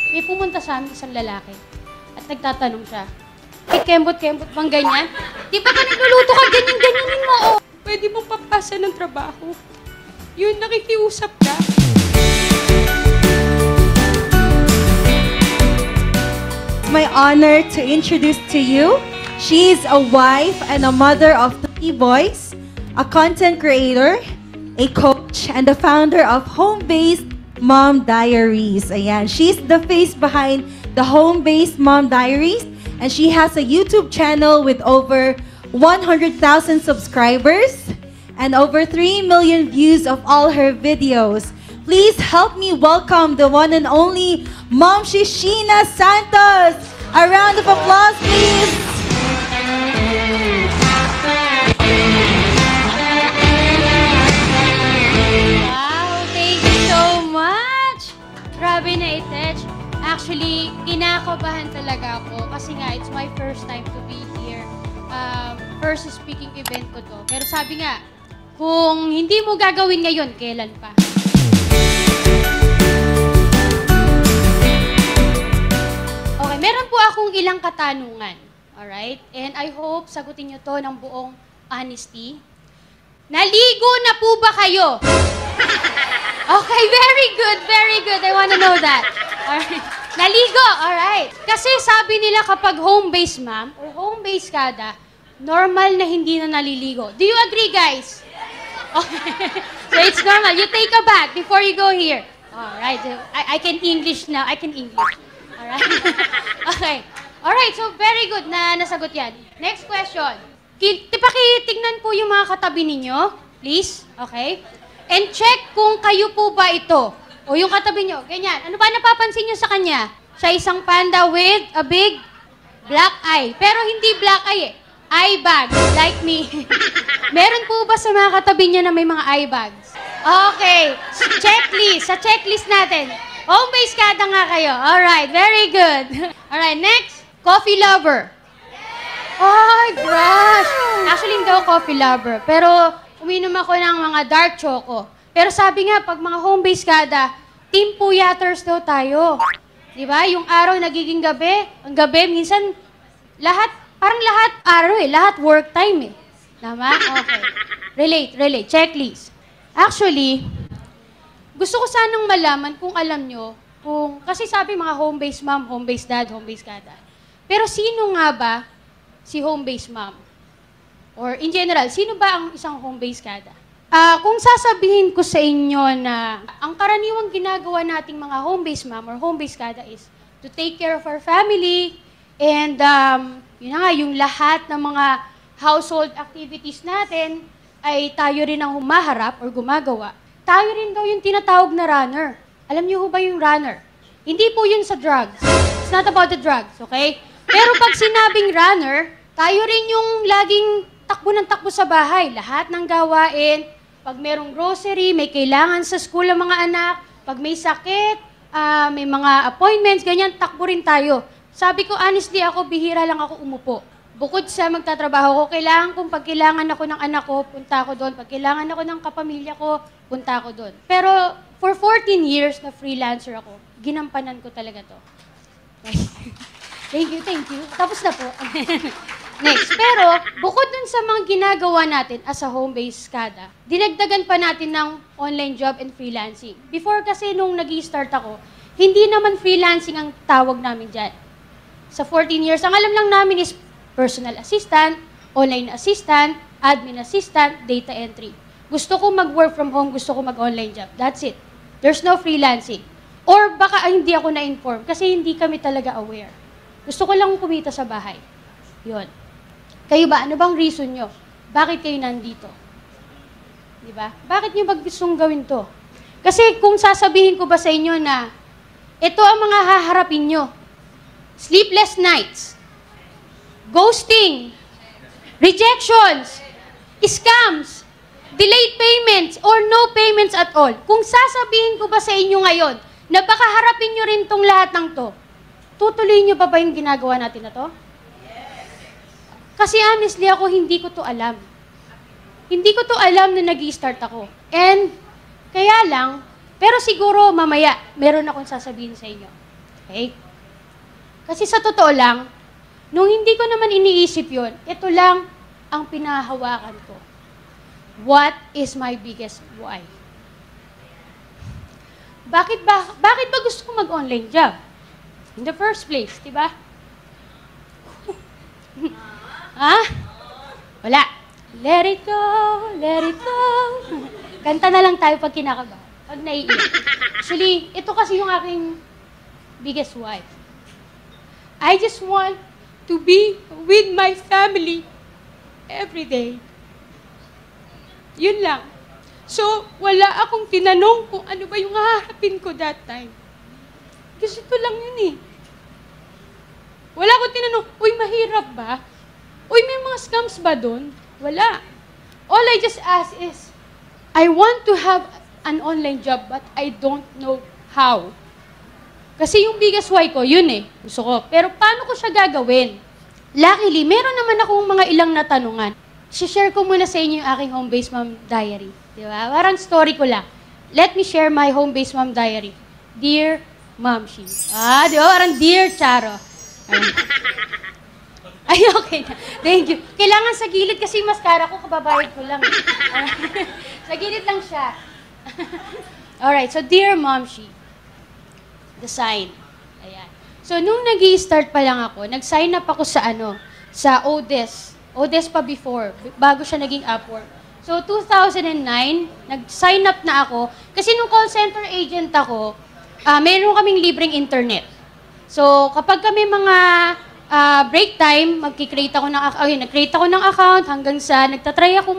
may pumunta sa amin isang lalaki. At nagtatanong siya, kembot-kembot bang ganyan? Di ba ka nagluluto ka, ganyan-ganyanin mo, oh. Pwede mong papasa ng trabaho. Yun, nakikiusap ka. My honor to introduce to you. She's a wife and a mother of 3 boys, a content creator, a coach, and the founder of Home-Based Mom Diaries. Ayan, she's the face behind the Home-Based Mom Diaries, and she has a YouTube channel with over 100,000 subscribers and over 3 million views of all her videos. Please help me welcome the one and only Mom Shishina Santos. A round of applause, please. Wow, thank you so much. Grabe na itech. Actually, kinakabahan talaga ako kasi nga, it's my first time to be here. First speaking event ko to. Pero sabi nga, kung hindi mo gagawin ngayon, kailan pa? Okay, meron po akong ilang katanungan. Alright? And I hope sagutin nyo to ng buong honesty. Naligo na po ba kayo? Okay, very good, very good. I wanna know that. Alright. Naligo, alright. Kasi sabi nila kapag home-based mom or home-based kada, normal na hindi na naliligo. Do you agree, guys? Okay. So it's normal. You take a bath before you go here. Alright. I can English now. I can English. Alright. Okay. Alright, so very good na nasagot yan. Next question. Pakitignan po yung mga katabi ninyo, please. Okay? And check kung kayo po ba ito. O yung katabi nyo, ganyan. Ano ba napapansin nyo sa kanya? Siya isang panda with a big black eye. Pero hindi black eye eh. Eye bag, like me. Meron po ba sa mga katabi niya na may mga eye bags? Okay. Checklist. Sa checklist natin. Home-based kada nga kayo. Alright, very good. Alright, next. Coffee lover. Oh, gosh. Actually, hindi ako coffee lover. Pero uminom ako ng mga dark choco. Pero sabi nga, pag mga home-based kada, team puyaters daw tayo. Di ba? Yung araw nagiging gabi. Ang gabi, minsan, parang lahat araw eh. Lahat work time eh. Tama? Okay. Relate. Checklist. Actually, gusto ko sanang malaman kung alam nyo, kasi sabi mga home-based mom, home-based dad, home-based kada. Pero sino nga ba si home-based mom? Or in general, sino ba ang isang home-based kada? Kung sasabihin ko sa inyo na ang karaniwang ginagawa nating mga home-based mom or home-based kada is to take care of our family and yun na nga, yung lahat ng mga household activities natin ay tayo rin ang humaharap or gumagawa. Tayo rin daw yung tinatawag na runner. Alam niyo ho ba yung runner? Hindi po yun sa drugs. It's not about the drugs, okay? Pero pag sinabing runner, tayo rin yung laging takbo ng takbo sa bahay. Lahat ng gawain. Pag merong grocery, may kailangan sa school ang mga anak. Pag may sakit, may mga appointments, ganyan, takbo rin tayo. Sabi ko, honestly, bihira lang ako umupo. Bukod sa magtatrabaho ko, pag kailangan ako ng anak ko, punta ako doon. Pag kailangan ako ng kapamilya ko, punta ako doon. Pero for 14 years na freelancer ako, ginampanan ko talaga to. Thank you. Tapos na po. Next. Pero, bukod dun sa mga ginagawa natin as a home-based kada, dinagdagan pa natin ng online job and freelancing. Before kasi nung nag-i-start ako, hindi naman freelancing ang tawag namin dyan. Sa 14 years, ang alam lang namin is personal assistant, online assistant, admin assistant, data entry. Gusto ko mag-work from home, gusto ko mag-online job. That's it. There's no freelancing. Or baka hindi ako na-inform kasi hindi kami talaga aware. Gusto ko lang kumita sa bahay. Yun. Kayo ba? Ano bang reason nyo? Bakit kayo nandito? Diba? Bakit nyo ba gustong gawin to? Kasi kung sasabihin ko ba sa inyo na ito ang mga haharapin nyo. Sleepless nights. Ghosting. Rejections. Scams. Delayed payments or no payments at all. Kung sasabihin ko ba sa inyo ngayon na baka harapin nyo rin tong lahat ng to, tutuloy nyo ba yung ginagawa natin na to? Kasi honestly ako, hindi ko to alam. Hindi ko to alam na nag-i-start ako. And kaya lang, pero siguro mamaya, meron akong sasabihin sa inyo. Okay? Kasi sa totoo lang, nung hindi ko naman iniisip yon, ito lang ang pinahawakan ko. What is my biggest why? Bakit ba gusto ko mag-online job? In the first place, di ba? Ha? Wala. Let it go, let it go. Kanta na lang tayo pag kinakabahan, pag naiiyak. Actually, ito kasi yung aking biggest why. I just want to be with my family every day. Yun lang. So, wala akong tinanong kung ano ba yung haharapin ko that time. Kasi ito lang yun eh. Wala akong tinanong, uy, mahirap ba? Uy, may mga scams ba doon? Wala. All I just ask is, I want to have an online job but I don't know how. Kasi yung biggest why ko, yun eh. Gusto ko. Pero paano ko siya gagawin? Luckily, meron naman akong mga ilang natanungan. Share ko muna sa inyo yung aking home-based mom diary. Di ba? Parang story ko lang. Let me share my home-based mom diary. Dear Momshi. Di ba? Parang Dear Charo. Ay, okay na. Thank you. Kailangan sa gilid kasi yung mascara ko, kababayad ko lang. Sa gilid lang siya. Alright, so Dear Momshi. The sign. Ayan. So, nung nag-i-start pa lang ako, nag-sign up ako sa sa Odes. Odes pa before, bago siya naging Upwork. So, 2009, nag-sign up na ako. Kasi nung call center agent ako, meron kaming libreng internet. So, kapag kami mga break time, mag-create ako ng nag-create ako ng account hanggang sa nagtatry ako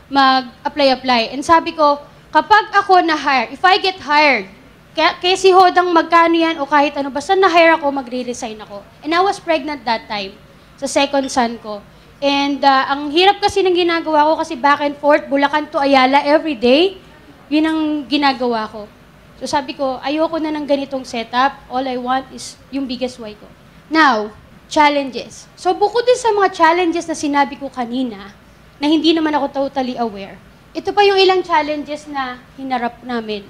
mag-apply. And sabi ko, kapag ako na-hire, if I get hired, kaya si Hodang magkano yan o kahit ano, basta na-hire ako, magre-resign ako. And I was pregnant that time, sa second son ko. And ang hirap kasi ng ginagawa ko kasi back and forth, Bulacan to Ayala every day, yun ang ginagawa ko. So sabi ko, ayoko na ng ganitong setup, all I want is yung biggest why ko. Now, challenges. So bukod din sa mga challenges na sinabi ko kanina, na hindi naman ako totally aware, ito pa yung ilang challenges na hinarap naming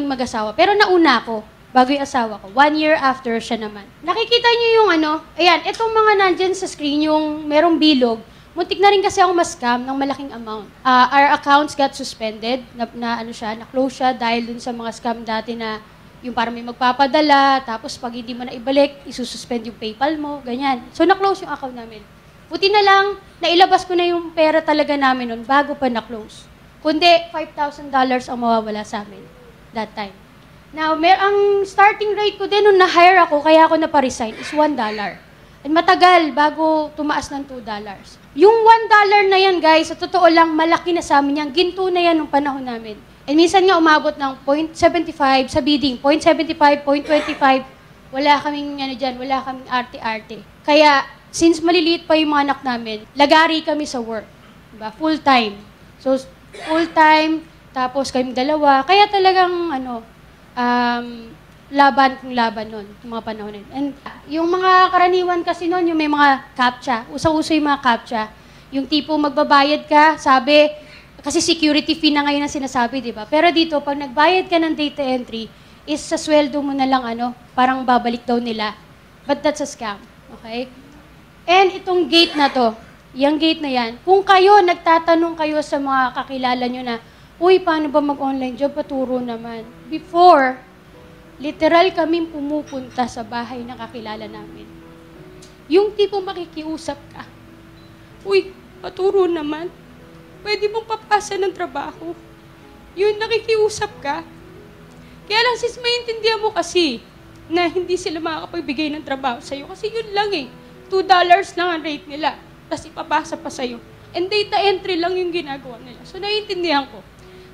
mag-asawa. Pero nauna ako, bago yung asawa ko. 1 year after siya naman. Nakikita niyo yung ayan, itong mga nandyan sa screen, yung merong bilog, muntik na rin kasi ako ma-scam ng malaking amount. Our accounts got suspended, na-close siya dahil dun sa mga scam dati na yung parang may magpapadala, tapos pag hindi mo na ibalik, isususpend yung PayPal mo, ganyan. So, na-close yung account namin. Buti na lang, nailabas ko na yung pera talaga namin nun bago pa na-close. Kundi, $5,000 ang mawawala sa amin that time. Now, ang starting rate ko din nung na-hire ako, kaya ako naparesign, is $1. And matagal bago tumaas ng $2. Yung $1 na yan, guys, sa totoo lang, malaki na sa amin yan. Ginto na yan nung panahon namin. And minsan nga umabot ng 0.75 sa bidding, 0.75, 0.25. Wala kaming wala kaming arte-arte. Kaya, since maliliit pa yung mga anak namin, lagari kami sa work. Diba? Full-time. So, full-time, tapos kaming dalawa. Kaya talagang, laban nun, yung mga panahon nun. And yung mga karaniwan kasi nun, yung may mga CAPTCHA. Usang-uso yung mga CAPTCHA. Yung tipo magbabayad ka, sabi, kasi security fee na ngayon ang sinasabi, di ba? Pero dito, pag nagbayad ka ng data entry, is sa sweldo mo na lang, parang babalik daw nila. But that's a scam. Okay? And itong gate na to, yung gate na yan, kung kayo, nagtatanong kayo sa mga kakilala nyo na, uy, paano ba mag-online job? Paturo naman. Before, literal kaming pumupunta sa bahay na kakilala namin. Yung tipo makikiusap ka. Uy, paturo naman. Pwede mong papasa ng trabaho. Yun, nakikiusap ka. Kaya lang sis, maintindihan mo kasi na hindi sila makakapagbigay ng trabaho sa'yo. Kasi yun lang eh. $2 lang ang rate nila. Tapos ipapasa pa sa'yo. And data entry lang yung ginagawa nila. So, naiintindihan ko.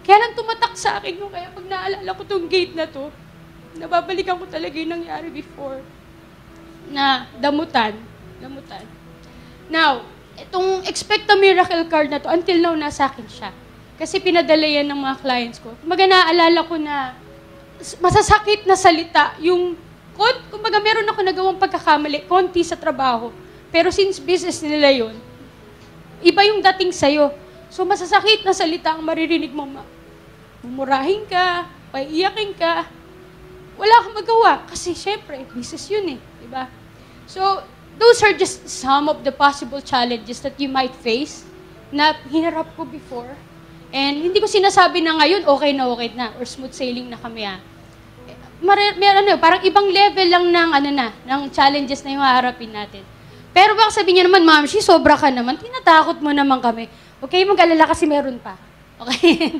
Kaya lang tumatak sa akin yung kaya pag naalala ko tong gate na to, nababalikan ko talaga yung nangyari before na damutan. Now, itong Expect a Miracle card na to, until now, nasa akin siya. Kasi pinadala yan ng mga clients ko. Kumbaga naalala ko na masasakit na salita, yung, kumbaga meron ako nagawang pagkakamali, konti sa trabaho. Pero since business nila yun, iba yung dating sa'yo. So, masasakit na salita ang maririnig mo. Mumurahin ka, paiiyakin ka. wala kang magawa. Kasi syempre, business yun eh. Diba? So, those are just some of the possible challenges that you might face na hinarap ko before. And hindi ko sinasabi na ngayon, okay na, or smooth sailing na kami parang ibang level lang ng challenges na yung haharapin natin. Pero baka sabihin niya naman, Ma'am, sobra ka naman, tinatakot mo naman kami. Okay, mag-alala kasi meron pa. Okay?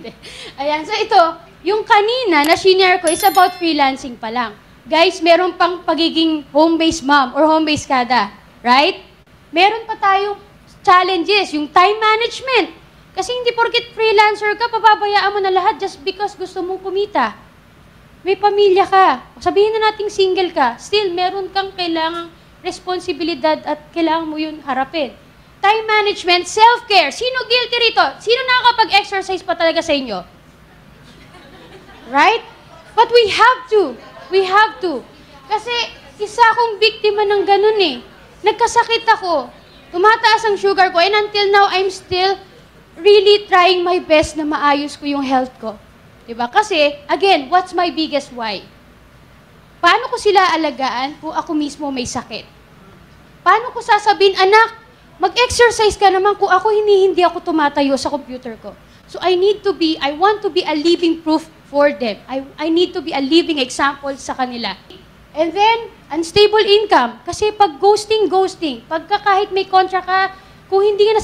Ayan, so ito, yung kanina na shinare ko is about freelancing pa lang. Guys, meron pang pagiging home-based mom or home-based kada. Right? Meron pa tayong challenges, yung time management. Kasi hindi porket freelancer ka, papabayaan mo na lahat just because gusto mong kumita. May pamilya ka. Sabihin na nating single ka. Still, meron kang kailangang responsibilidad at kailangan mo yun harapin. Time management, self-care. Sino guilty rito? Sino nakakapag-exercise pa talaga sa inyo? Right? But we have to. We have to. Kasi isa akong biktima ng ganun eh. Nagkasakit ako. Tumataas ang sugar ko and until now, I'm still really trying my best na maayos ko yung health ko. Diba? Kasi, again, what's my biggest why? Paano ko sila alagaan kung ako mismo may sakit? Paano ko sasabihin, anak, mag-exercise ka naman kung ako hindi ako tumatayo sa computer ko. So I want to be a living proof for them. I need to be a living example sa kanila. And then, unstable income. Kasi pag ghosting, pagka kahit may contract ka, kung hindi na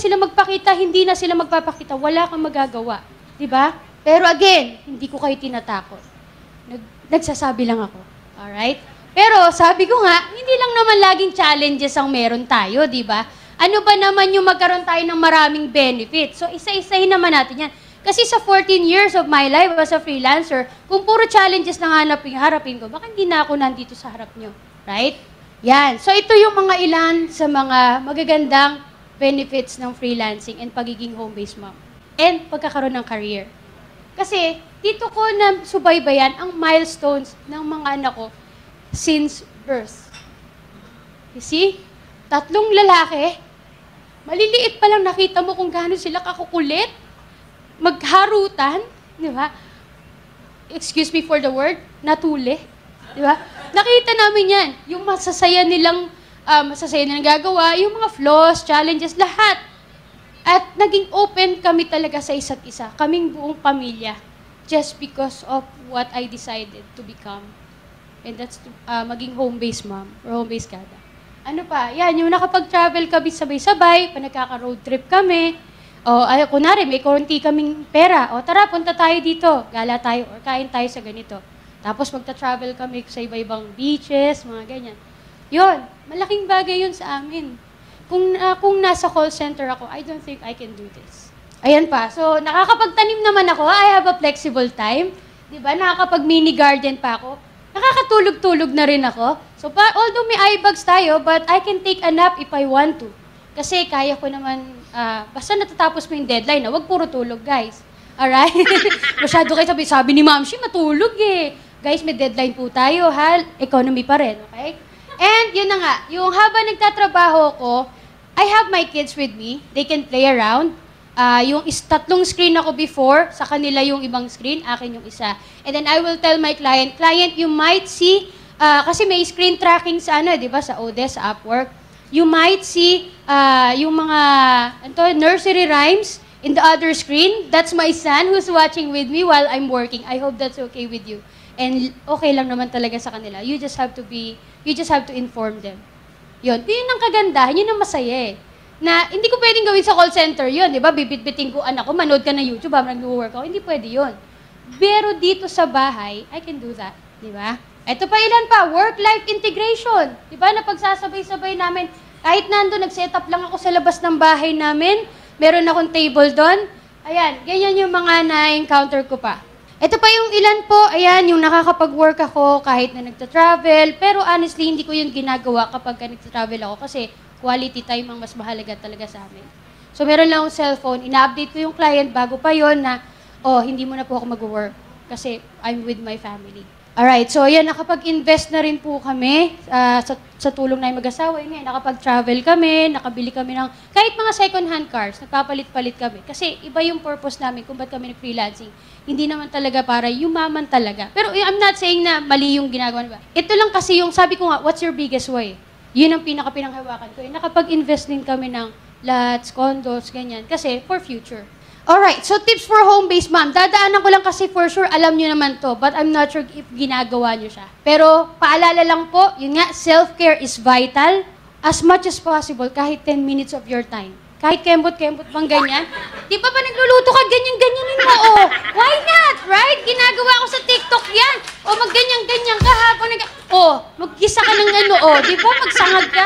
sila magpapakita, wala kang magagawa. Diba? Pero again, hindi ko kayo tinatakot. Nagsasabi lang ako. Alright? Pero sabi ko nga, hindi lang naman laging challenges ang meron tayo, di ba? Ano ba naman yung magkaroon tayo ng maraming benefits? So isa-isahin naman natin yan. Kasi sa 14 years of my life as a freelancer, kung puro challenges na harapin ko, baka hindi na ako nandito sa harap nyo. Right? Yan. So ito yung mga ilan sa mga magagandang benefits ng freelancing and pagiging home-based mom. And pagkakaroon ng career. Kasi dito ko na subaybayan ang milestones ng mga anak ko since birth. You see? 3 lalaki, maliliit pa lang nakita mo kung gaano sila kakukulit, magharutan, di ba? Excuse me for the word, natuli. Di ba? Nakita namin yan. Yung masasaya nilang gagawa, yung mga flaws, challenges, lahat. At naging open kami talaga sa isa't isa, kaming buong pamilya, just because of what I decided to become. And that's maging home-based mom or home-based kada. Ano pa? Yan, yung nakapag-travel kami sabay-sabay, nagkaka-road trip kami. O, kunwari, may konti kaming pera. O, tara, punta tayo dito. Gala tayo or kain tayo sa ganito. Tapos magta-travel kami sa iba-ibang beaches, mga ganyan. Yun, malaking bagay yun sa amin. Kung nasa call center ako, I don't think I can do this. Ayan pa. So, nakakapagtanim naman ako. I have a flexible time. Diba? Nakakapag-mini garden pa ako. Nakakatulog-tulog na rin ako. So, although may eye bags tayo, but I can take a nap if I want to. Kasi kaya ko naman, basta natatapos mo yung deadline, wag puro tulog, guys. Alright? Masyado kayo sabi ni Ma'am, matulog eh. Guys, may deadline po tayo, ha? Economy pa rin, okay? And yun na nga, yung habang nagtatrabaho ko, I have my kids with me. They can play around. Yung 3 screen ako before, sa kanila yung ibang screen, akin yung isa. And then I will tell my client, you might see, kasi may screen tracking sa di ba, sa Odes, sa Upwork. You might see yung mga nursery rhymes in the other screen. That's my son who's watching with me while I'm working. I hope that's okay with you. And okay lang naman talaga sa kanila. You just have to inform them. Yun ang kagandahan, yun ang masaya eh. Na hindi ko pwedeng gawin sa call center yun, di ba? Bibit-biting ko anak ko, manood ka na YouTube habang nag-work ako. Hindi pwede yun. Pero dito sa bahay, I can do that. Di ba? Ito pa ilan pa, work-life integration. Di ba? Napagsasabay-sabay namin. Kahit nando, nag-set up lang ako sa labas ng bahay namin. Meron akong table doon. Ayan, ganyan yung mga na-encounter ko pa. Ito pa yung ilan po, ayan, yung nakakapag-work ako kahit na nagta-travel. Pero honestly, hindi ko yun ginagawa kapag nagta-travel ako kasi quality time ang mas mahalaga talaga sa amin. So meron lang akong cellphone, ina-update ko yung client bago pa yon na, hindi mo na po ako mag-work kasi I'm with my family. Alright, so yan, nakapag-invest na rin po kami sa tulong na yung mag-asawa. Yun nga, nakapag-travel kami, nakabili kami ng kahit mga second-hand cars, nagpapalit-palit kami. Kasi iba yung purpose namin kung ba't kami nag-freelancing. Hindi naman talaga para yumaman talaga. Pero I'm not saying na mali yung ginagawa. Diba? Ito lang kasi yung sabi ko nga, what's your biggest why? Yun ang pinaka-pinanghawakan ko. Nakapag-invest din kami ng lots, condos, ganyan. Kasi for future. Alright, so tips for home-based mom. Dadaanan ko lang kasi for sure, alam nyo naman to, but I'm not sure if ginagawa nyo siya. Pero paalala lang po, yun nga, self-care is vital. As much as possible, kahit 10 minutes of your time. Kahit kembot-kembot bang ganyan. Di ba pa nagluluto ka, ganyan-ganyanin mo, oh. Why not, right? Ginagawa ko sa TikTok yan. O magganyan-ganyan ka habang maggisa ka ng di ba? Magsangag ka.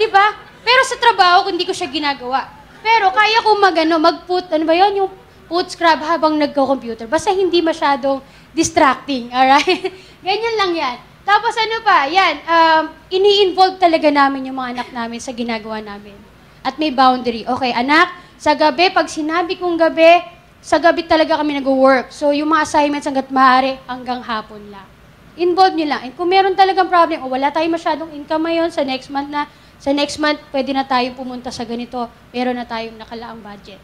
Di ba? Pero sa trabaho, hindi ko siya ginagawa. Pero kaya ko mag-put, yung put scrub habang nagko-computer. Basta hindi masyadong distracting, alright? Ganyan lang yan. Tapos ini-involve talaga namin yung mga anak namin sa ginagawa namin. At may boundary. Okay, anak, sa gabi, pag sinabi kong gabi, sa gabi talaga kami nag-work. So yung mga assignments hanggat maaari, hanggang hapon lang. Involve nyo lang. And kung meron talagang problem, wala tayong masyadong income ngayon sa next month sa next month, pwede na tayong pumunta sa ganito. Meron na tayong nakalaang budget.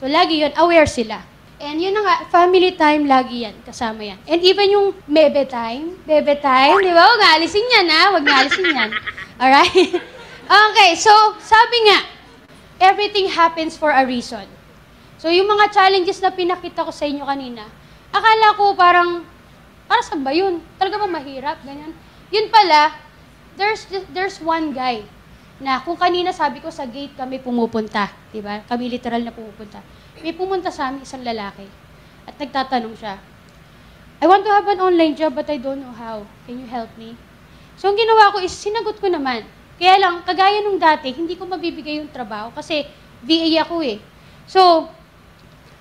So, lagi yun, aware sila. And yun na nga, family time, lagi yan, kasama yan. And even yung bebe time, di ba? Huwag nga alisin yan, ha? Huwag nga alisin yan. Alright? Okay, so, sabi nga, everything happens for a reason. So, yung mga challenges na pinakita ko sa inyo kanina, akala ko para saan ba yun? Talaga ba mahirap? Ganyan. Yun pala, there's one guy na kung kanina sabi ko sa gate kami pumupunta, di ba? Kami literal na pumupunta. May pumunta sa amin isang lalaki at nagtatanong siya, I want to have an online job but I don't know how. Can you help me? So, ang ginawa ko is sinagot ko naman. Kaya lang, kagaya nung dati, hindi ko mabibigay yung trabaho kasi VA ako eh. So,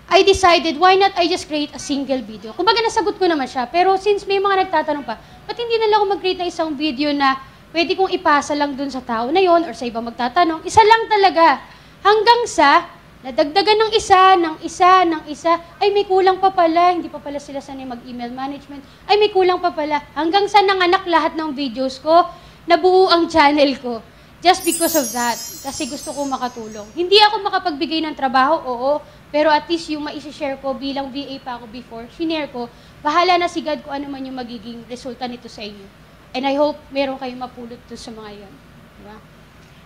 I decided, why not I just create a single video? Kumbaga nasagot ko naman siya, pero since may mga nagtatanong pa, ba't hindi na lang ako mag-create ng isang video na pwede kong ipasa lang dun sa tao na yon or sa iba magtatanong. Isa lang talaga. Hanggang sa, nadagdagan ng isa, ay may kulang pa pala, hindi pa pala sila sanay mag-email management, ay may kulang pa pala. Hanggang sa nanganak lahat ng videos ko, nabuo ang channel ko. Just because of that. Kasi gusto ko makatulong. Hindi ako makapagbigay ng trabaho, oo, pero at least yung maisi-share ko bilang VA pa ako before, shinare ko, bahala na si God kung ano man yung magiging resulta nito sa inyo. And I hope meron kayong mapulot to sa mga yon. Diba?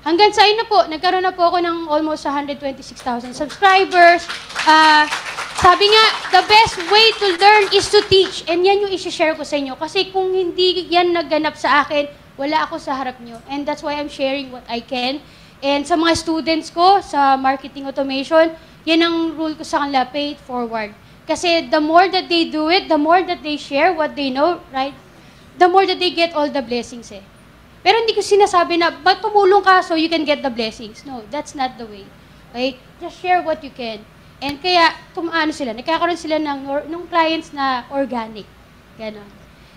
Hanggang sa na po, nagkaroon na po ako ng almost 126,000 subscribers. Sabi nga, the best way to learn is to teach. And yan yung isi-share ko sa inyo. Kasi kung hindi yan nagganap sa akin, wala ako sa harap nyo. And that's why I'm sharing what I can. And sa mga students ko, sa marketing automation, yan ang rule ko sa kanila, pay it forward. Kasi the more that they do it, the more that they share what they know, right? The more that they get all the blessings eh. Pero hindi ko sinasabi na, ba't tumulong ka so you can get the blessings? No, that's not the way. Okay? Just share what you can. And kaya, nagkakaroon sila ng clients na organic. Ganon.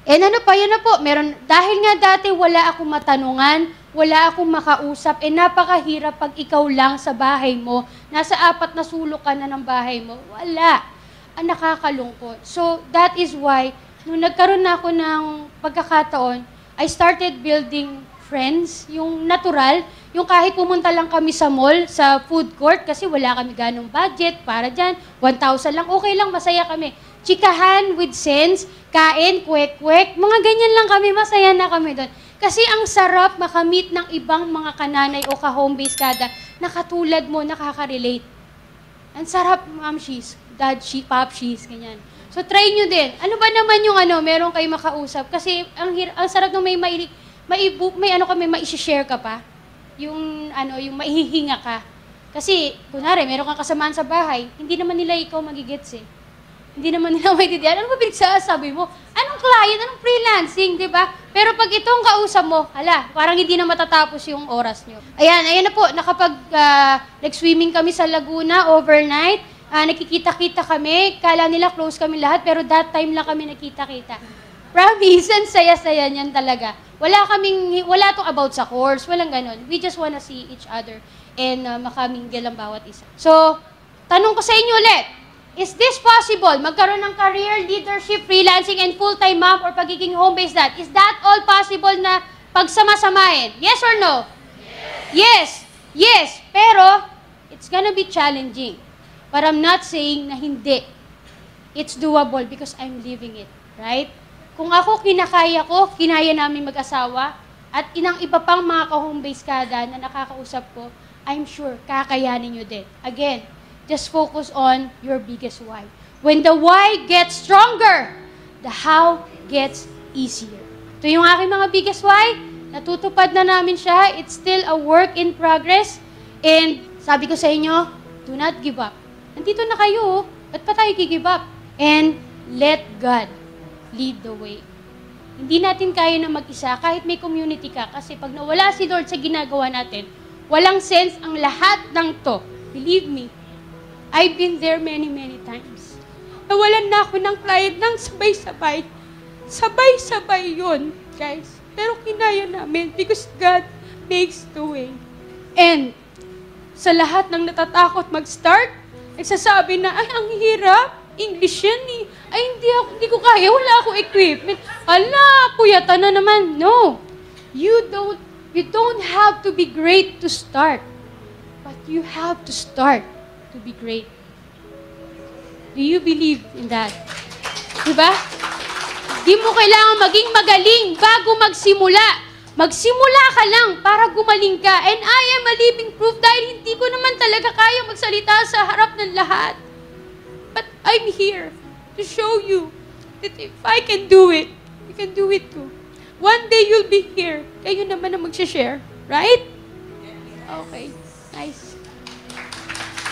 And yan na po, dahil nga dati wala akong matanungan, wala akong makausap, napakahirap pag ikaw lang sa bahay mo, nasa 4 na sulok ka na ng bahay mo, wala. Ang nakakalungkot. So, that is why, nung nagkaroon na ako ng pagkakataon, I started building friends, yung natural, yung kahit pumunta lang kami sa mall, sa food court, kasi wala kami ganong budget para dyan, 1,000 lang, okay lang, masaya kami. Chikahan with sense, kain, kwek-kwek, mga ganyan lang kami, masaya na kami doon. Kasi ang sarap makamit ng ibang mga kananay o ka-home-based kada na katulad mo, nakaka-relate. Ang sarap, ma'am she's, dad she, pop she's, ganyan. So, try nyo din. Ano ba naman yung meron kayo makausap? Kasi ang sarap nung may mai-share ka pa. Yung maihihinga ka. Kasi, kunwari, meron kang kasamaan sa bahay, hindi naman nila ikaw magigets eh. Hindi naman nila maintindihan. Ano ba pinagsasabi mo? Anong client? Anong freelancing? Diba? Pero pag itong kausap mo, parang hindi na matatapos yung oras nyo. Ayan na po. Nag-swimming kami sa Laguna overnight. Nakikita-kita kami. Kala nila close kami lahat, pero that time lang kami nakita-kita. Promise, ang saya-saya niyan talaga. Wala to about sa course. Walang ganon. We just wanna see each other and makamingle ang bawat isa. So, tanong ko sa inyo ulit. Is this possible? Magkaroon ng career, leadership, freelancing, and full-time mom or pagiging home-based dad? Is that all possible na pagsama-samahin? Yes or no? Yes. Yes. Pero, it's gonna be challenging. But I'm not saying na hindi. It's doable because I'm living it. Right? Kung ako kinakaya ko, kinaya namin mag-asawa, at inang iba pang mga ka-home-based kada na nakakausap ko, I'm sure kakayanin nyo din. Again, just focus on your biggest why. When the why gets stronger, the how gets easier. Ito yung aking mga biggest why. Natutupad na namin siya. It's still a work in progress. And sabi ko sa inyo, do not give up. Nandito na kayo. Ba't pa tayo give up? And let God lead the way. Hindi natin kaya na mag-isa kahit may community ka. Kasi pag nawala si Lord sa ginagawa natin, walang sense ang lahat ng to. Believe me, I've been there many, many times. Nawalan na ako ng client ng sabay-sabay. Sabay-sabay yun, guys. Pero kinaya namin because God makes the way. And sa lahat ng natatakot mag-start, nagsasabi na, ay, ang hirap. English yan eh. Ay, hindi ko kaya. Wala akong equipment. Ala, puyatan na naman. No. You don't have to be great to start. But you have to start to be great. Do you believe in that? Diba? Di mo kailangan maging magaling bago magsimula. Magsimula ka lang para gumaling ka. And I am a living proof dahil hindi ko naman talaga kaya magsalita sa harap ng lahat. But I'm here to show you that if I can do it, you can do it too. One day you'll be here. Kayo naman ang mag-share. Right? Okay. Nice.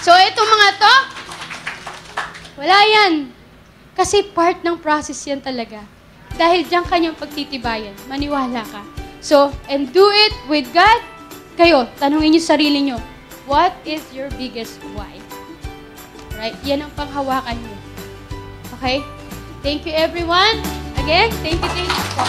So, itong mga to, wala yan. Kasi part ng process yan talaga. Dahil diyan kanyang pagtitibayan. Maniwala ka. So, and do it with God. Kayo, tanungin niyo sarili niyo, what is your biggest why? Right? Yan ang panghawakan niyo. Okay? Thank you everyone. Again, thank you po.